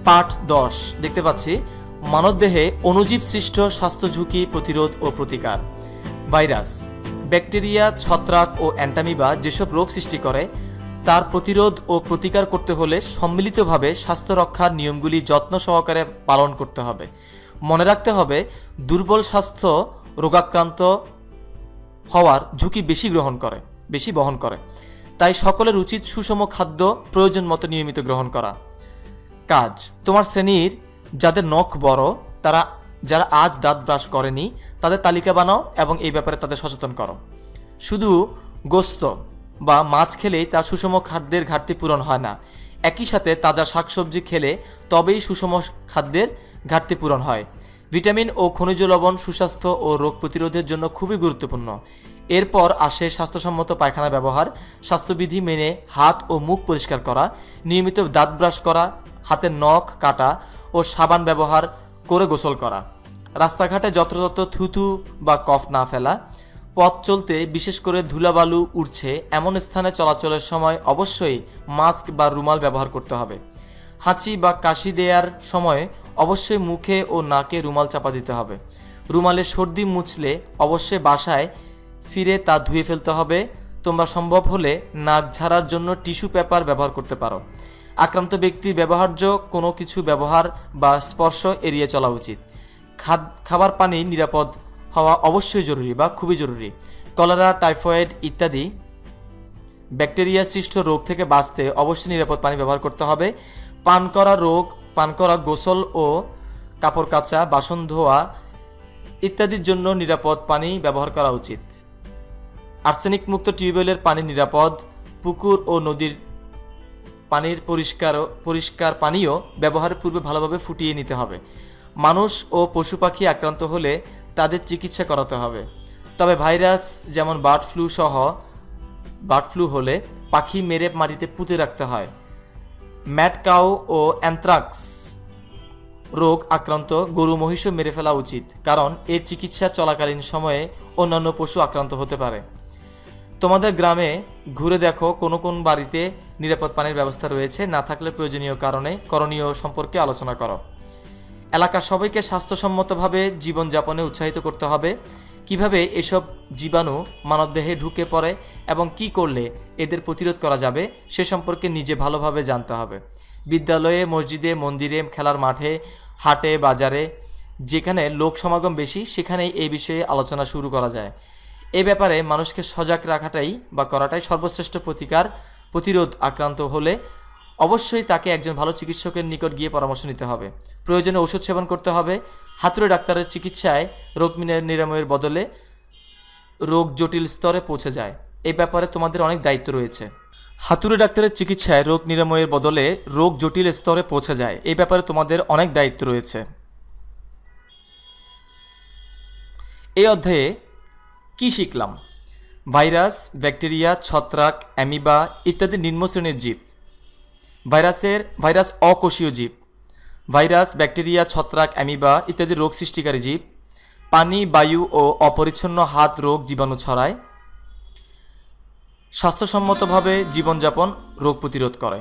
পাঠ 10 দেখতে পাচ্ছি মানবদেহে অণুজীব সৃষ্ট স্বাস্থ্য ঝুঁকি প্রতিরোধ ও প্রতিকার। ভাইরাস, ব্যাকটেরিয়া, ছত্রাক ও অ্যান্টামিবা যেসব রোগ সৃষ্টি করে তার প্রতিরোধ ও প্রতিকার করতে হলে সম্মিলিতভাবে স্বাস্থ্য রক্ষার নিয়মগুলি যত্ন সহকারে পালন করতে হবে। মনে রাখতে হবে দুর্বল স্বাস্থ্য রোগাক্রান্ত হওয়ার ঝুঁকি বেশি বহন করে। তাই সকলের উচিত সুষম খাদ্য প্রয়োজন মতো নিয়মিত গ্রহণ করা। কাজ, তোমার শ্রেণীর যাদের নখ বড় যারা আজ দাঁত ব্রাশ করেনি তাদের তালিকা বানাও এবং এই ব্যাপারে তাদের সচেতন করো। শুধু গোস্ত বা মাছ খেলেই তা সুষম খাদ্যের ঘাটতি পূরণ হয় না, একই সাথে তাজা শাকসবজি খেলে তবেই সুষম খাদ্যের ঘাটতি পূরণ হয়। ভিটামিন ও খনিজ লবণ সুস্বাস্থ্য ও রোগ প্রতিরোধের জন্য খুবই গুরুত্বপূর্ণ। এরপর আসে স্বাস্থ্যসম্মত পায়খানা ব্যবহার, স্বাস্থ্যবিধি মেনে হাত ও মুখ পরিষ্কার করা, নিয়মিত দাঁত ব্রাশ করা, হাতের নখ কাটা ও সাবান ব্যবহার করে গোসল করা, রাস্তাঘাটে যত্রতত্র থুতু বা কফ না ফেলা, পথ চলতে বিশেষ করে ধুলাবালু উড়ছে এমন স্থানে চলাচলের সময় অবশ্যই মাস্ক বা রুমাল ব্যবহার করতে হবে। হাঁচি বা কাশি দেওয়ার সময় অবশ্যই মুখে ও নাকে রুমাল চাপা দিতে হবে। রুমালে সর্দি মুছলে অবশ্যই বাসায় ফিরে তা ধুয়ে ফেলতে হবে। তোমরা সম্ভব হলে নাক ঝাড়ার জন্য টিস্যু পেপার ব্যবহার করতে পারো। আক্রান্ত ব্যক্তির ব্যবহার্য কোনো কিছু ব্যবহার বা স্পর্শ এড়িয়ে চলা উচিত। খাবার পানি নিরাপদ হওয়া অবশ্যই জরুরি বা খুবই জরুরি। কলেরা, টাইফয়েড ইত্যাদি ব্যাকটেরিয়া সৃষ্ট রোগ থেকে বাঁচতে অবশ্যই নিরাপদ পানি ব্যবহার করতে হবে। পান করা, গোসল ও কাপড় কাচা, বাসন ধোয়া ইত্যাদির জন্য নিরাপদ পানি ব্যবহার করা উচিত। আর্সেনিক মুক্ত টিউবওয়েলের পানি নিরাপদ। পুকুর ও নদীর পানির পরিষ্কার পানীয় ব্যবহারের পূর্বে ভালোভাবে ফুটিয়ে নিতে হবে। মানুষ ও পশু পাখি আক্রান্ত হলে তাদের চিকিৎসা করাতে হবে। তবে ভাইরাস যেমন বার্ড ফ্লু হলে পাখি মেরে মাটিতে পুঁতে রাখতে হয়। ম্যাড কাউ ও অ্যানথ্রাক্স রোগ আক্রান্ত গরু মহিষও মেরে ফেলা উচিত, কারণ এর চিকিৎসা চলাকালীন সময়ে অন্যান্য পশু আক্রান্ত হতে পারে। তোমাদের গ্রামে ঘুরে দেখো কোন বাড়িতে নিরাপদ পানির ব্যবস্থা রয়েছে, না থাকলে করণীয় সম্পর্কে আলোচনা করো। এলাকার সবাইকে স্বাস্থ্যসম্মতভাবে জীবনযাপনে উৎসাহিত করতে হবে। কিভাবে এসব জীবাণু মানবদেহে ঢুকে পড়ে এবং কি করলে এদের প্রতিরোধ করা যাবে সে সম্পর্কে নিজে ভালোভাবে জানতে হবে। বিদ্যালয়ে, মসজিদে, মন্দিরে, খেলার মাঠে, হাটে, বাজারে যেখানে লোক সমাগম বেশি সেখানেই এই বিষয়ে আলোচনা শুরু করা যায়। এ ব্যাপারে মানুষকে সজাগ করাটাই সর্বশ্রেষ্ঠ প্রতিরোধ। আক্রান্ত হলে অবশ্যই তাকে একজন ভালো চিকিৎসকের নিকট গিয়ে পরামর্শ নিতে হবে। প্রয়োজনে ওষুধ সেবন করতে হবে। হাতুড়ে ডাক্তারের চিকিৎসায় রোগ নিরাময়ের বদলে রোগ জটিল স্তরে পৌঁছে যায়, এই ব্যাপারে তোমাদের অনেক দায়িত্ব রয়েছে। হাতুড়ে ডাক্তারের চিকিৎসায় রোগ নিরাময়ের বদলে রোগ জটিল স্তরে পৌঁছে যায়, এই ব্যাপারে তোমাদের অনেক দায়িত্ব রয়েছে। এই অধ্যায়ে কি শিখলাম? ভাইরাস, ব্যাকটেরিয়া, ছত্রাক, অ্যামিবা ইত্যাদি নিম্ন শ্রেণীর জীব। ভাইরাস অকোষীয় জীব। ভাইরাস, ব্যাকটেরিয়া, ছত্রাক, অ্যামিবা ইত্যাদি রোগ সৃষ্টিকারী জীব। পানি, বায়ু ও অপরিচ্ছন্ন হাত রোগ জীবাণু ছড়ায়। স্বাস্থ্যসম্মতভাবে জীবনযাপন রোগ প্রতিরোধ করে।